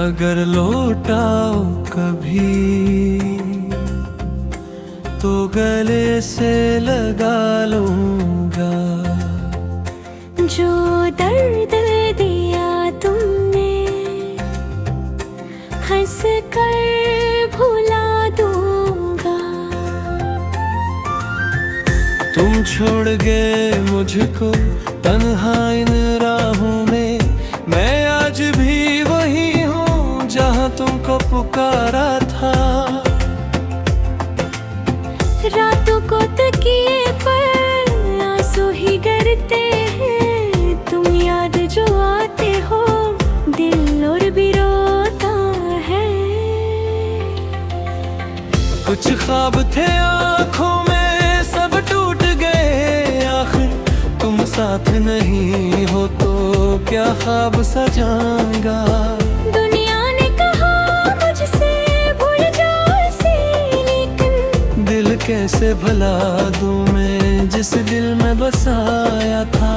अगर लौटाओ कभी तो गले से लगा लूंगा। जो दर्द दिया तुमने हंस कर भुला दूंगा। तुम छोड़ गए मुझको तन्हा इन राहों में, मैं आज भी वही हूँ जहाँ तुमको पुकारा था। रातों को तकिए पर आंसू ही गिरते हैं, तुम याद जो आते हो दिल और भी रोता है। कुछ ख्वाब थे आँखों में सब टूट गए आखिर, तुम साथ नहीं हो तो क्या ख्वाब सजाऊंगा। दुनिया ने कहा मुझसे भूल जाओ इसे, लेकिन दिल कैसे भुला दूं मैं जिस दिल में बसाया था।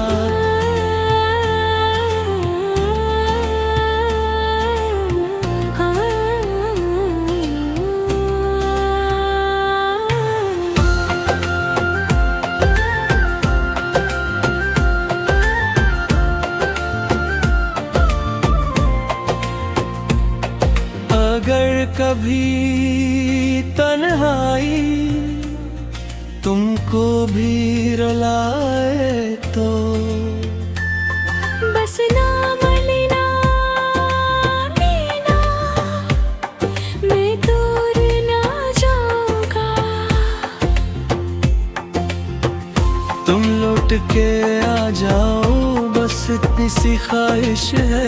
अगर कभी तन्हाई तुमको भी रुलाए तो बस नाम लेना लेना, मैं दूर ना जाऊंगा। तुम लौट के आ जाओ बस इतनी सी ख्वाहिश है,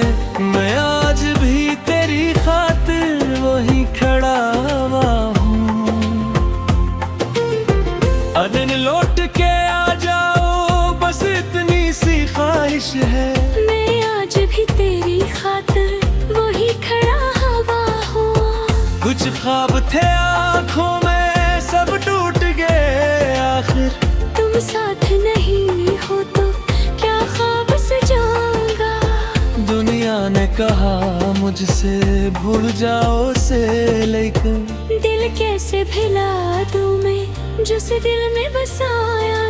मैं आज भी तेरी खातिर वहीं खड़ा हुआ हूँ। अदन लौट के आ जाओ बस इतनी सी ख्वाहिश है, मैं आज भी तेरी खातिर वही खड़ा हवा हूँ। कुछ ख्वाब थे आँखों में सब टूट गए आखिर, तुम साथ नहीं हो तो क्या ख्वाब सजाऊंगा। दुनिया ने कहा मुझसे भूल जाओ से, लेकिन दिल कैसे भुला दूं मैं जिस दिल में बसाया